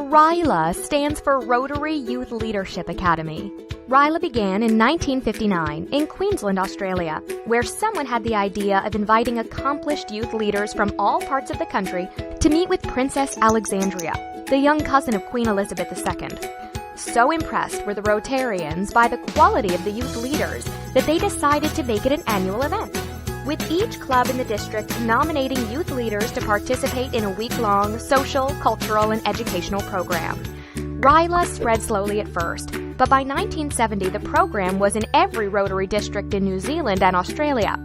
RYLA stands for Rotary Youth Leadership Academy. RYLA began in 1959 in Queensland, Australia, where someone had the idea of inviting accomplished youth leaders from all parts of the country to meet with Princess Alexandria, the young cousin of Queen Elizabeth II. So impressed were the Rotarians by the quality of the youth leaders that they decided to make it an annual event, with each club in the district nominating youth leaders to participate in a week-long social, cultural, and educational program. RYLA spread slowly at first, but by 1970 the program was in every Rotary district in New Zealand and Australia.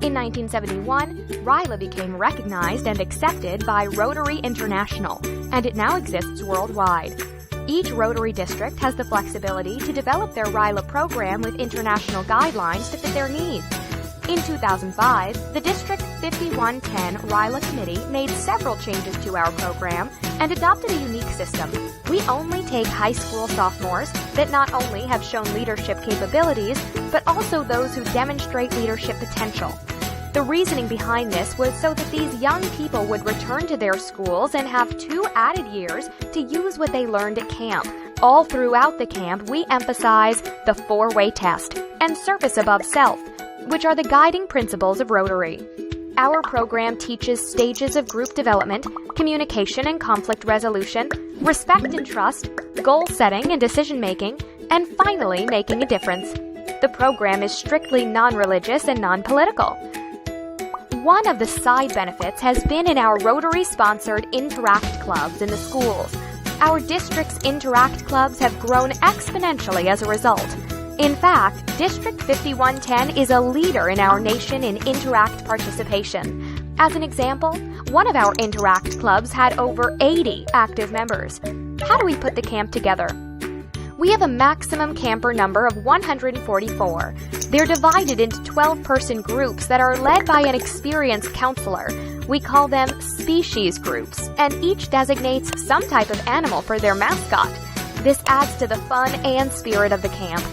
In 1971, RYLA became recognized and accepted by Rotary International, and it now exists worldwide. Each Rotary district has the flexibility to develop their RYLA program with international guidelines to fit their needs. In 2005, the District 5110 RYLA Committee made several changes to our program and adopted a unique system. We only take high school sophomores that not only have shown leadership capabilities, but also those who demonstrate leadership potential. The reasoning behind this was so that these young people would return to their schools and have 2 added years to use what they learned at camp. All throughout the camp, we emphasize the 4-way test and service above self, which are the guiding principles of Rotary. Our program teaches stages of group development, communication and conflict resolution, respect and trust, goal setting and decision-making, and finally, making a difference. The program is strictly non-religious and non-political. One of the side benefits has been in our Rotary-sponsored Interact clubs in the schools. Our district's Interact clubs have grown exponentially as a result. In fact, District 5110 is a leader in our nation in Interact participation. As an example, one of our Interact clubs had over 80 active members. How do we put the camp together? We have a maximum camper number of 144. They're divided into 12-person groups that are led by an experienced counselor. We call them species groups, and each designates some type of animal for their mascot. This adds to the fun and spirit of the camp.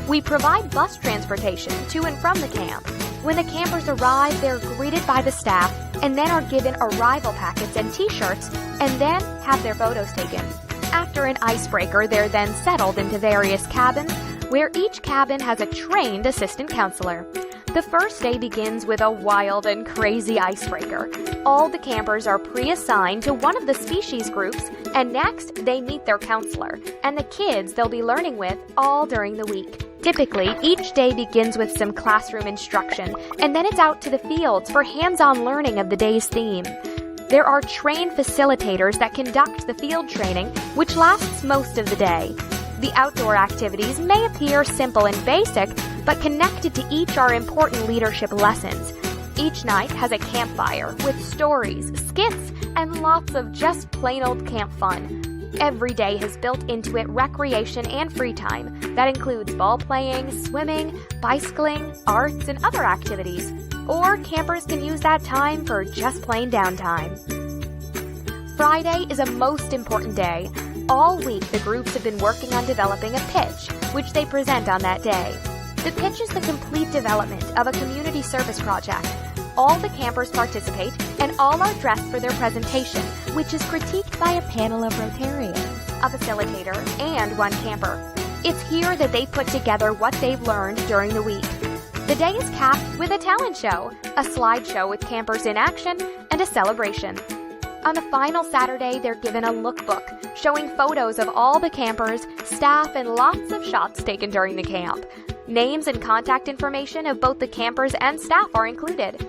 We provide bus transportation to and from the camp. When the campers arrive, they're greeted by the staff and then are given arrival packets and t-shirts and then have their photos taken. After an icebreaker, they're then settled into various cabins where each cabin has a trained assistant counselor. The first day begins with a wild and crazy icebreaker. All the campers are pre-assigned to one of the species groups, and next they meet their counselor and the kids they'll be learning with all during the week. Typically, each day begins with some classroom instruction, and then it's out to the fields for hands-on learning of the day's theme. There are trained facilitators that conduct the field training, which lasts most of the day. The outdoor activities may appear simple and basic, but connected to each are important leadership lessons. Each night has a campfire with stories, skits, and lots of just plain old camp fun. Every day has built into it recreation and free time that includes ball playing, swimming, bicycling, arts, and other activities. Or campers can use that time for just plain downtime. Friday is a most important day. All week, the groups have been working on developing a pitch, which they present on that day. The pitch is the complete development of a community service project. All the campers participate, and all are dressed for their presentation, which is critiqued by a panel of Rotarians, a facilitator, and one camper. It's here that they put together what they've learned during the week. The day is capped with a talent show, a slideshow with campers in action, and a celebration. On the final Saturday, they're given a lookbook showing photos of all the campers, staff, and lots of shots taken during the camp. Names and contact information of both the campers and staff are included.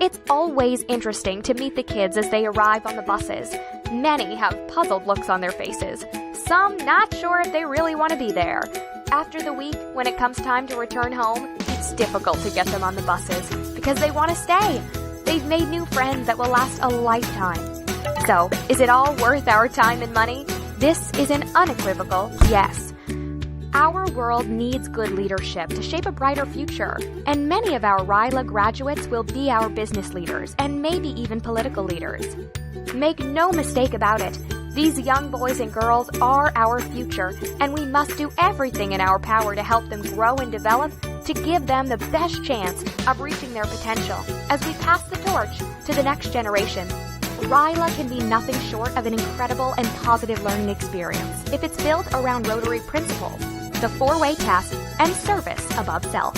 It's always interesting to meet the kids as they arrive on the buses. Many have puzzled looks on their faces, some not sure if they really want to be there. After the week, when it comes time to return home, it's difficult to get them on the buses because they want to stay. They've made new friends that will last a lifetime. So, is it all worth our time and money? This is an unequivocal yes. Our world needs good leadership to shape a brighter future, and many of our RYLA graduates will be our business leaders and maybe even political leaders. Make no mistake about it, these young boys and girls are our future, and we must do everything in our power to help them grow and develop to give them the best chance of reaching their potential as we pass the torch to the next generation. RYLA can be nothing short of an incredible and positive learning experience if it's built around Rotary principles, the four-way test, and service above self.